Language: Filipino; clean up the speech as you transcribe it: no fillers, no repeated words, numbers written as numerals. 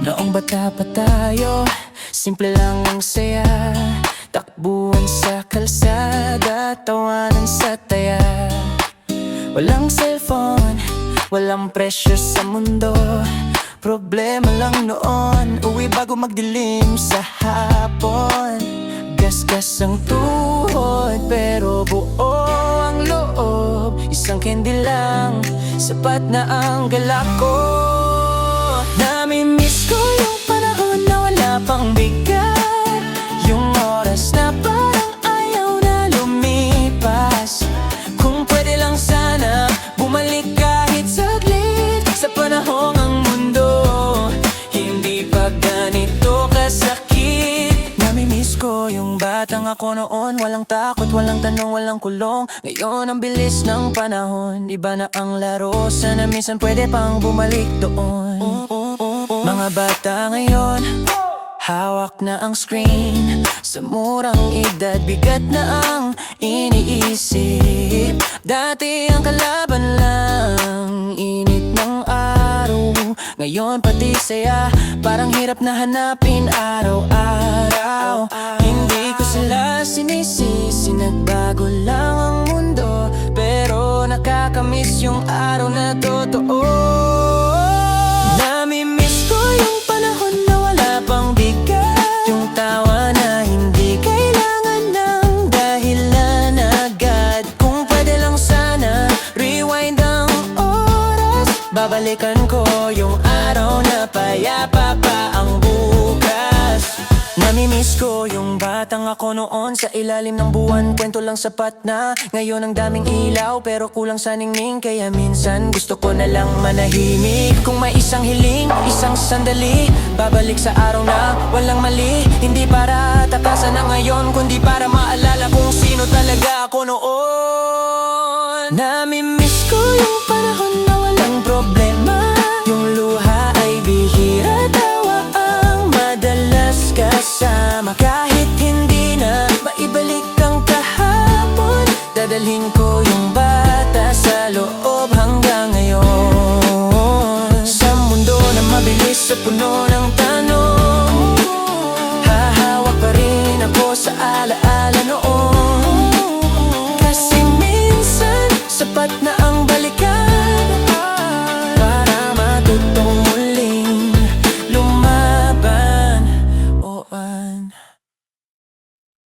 Noong bata pa tayo, simple lang ang saya. Takbuhan sa kalsada, tawanan sa taya. Walang cellphone, walang pressure sa mundo. Problema lang noon, uwi bago magdilim sa hapon. Gasgas ang tuhod, pero buo ang loob. Isang candy lang, sapat na ang galak ko. Nami-miss ko yung panahon na wala pang bigat. Yung oras na parang ayaw na lumipas. Kung pwede lang sana, bumalik kahit saglit. Sa panahong ang mundo hindi pa ganito kasakit. Nami-miss ko yung batang ako noon. Walang takot, walang tanong, walang kulong. Ngayon ang bilis ng panahon, iba na ang laro. Sana minsan pwede pang bumalik doon. Mga bata ngayon, hawak na ang screen. Sa murang edad, bigat na ang iniisip. Dati ang kalaban lang, init ng araw. Ngayon pati saya, parang hirap na hanapin araw-araw. Hindi ko sila sinisisi, nagbago lang ang mundo. Pero nakakamiss yung araw na totoo. Nami-miss ko yung panahon na wala pang bigat. Yung tawa na hindi kailangan ng dahilan agad. Kung pwede lang sana, rewind ang oras. Babalikan ko yung araw na payapa pa ang bukas. Nami-miss ko yung batang ako noon. Sa ilalim ng buwan, kwento lang sapat na. Ngayon ang daming ilaw, pero kulang sa ningning. Kaya minsan gusto ko na lang manahimik. Kung may isang hiling, isang sandali, babalik sa araw na walang mali. Hindi para takasan na ngayon, kundi para maalala kung sino talaga ako noon. Nami-miss ko yung panahon na walang problema. Yung luha ay bihira, tawa ang madalas kasama. Kahit hindi na maibalik ang kahapon, dadalhin ko yung bata sa loob hanggang ngayon. Sa mundo na mabilis, sa puno ng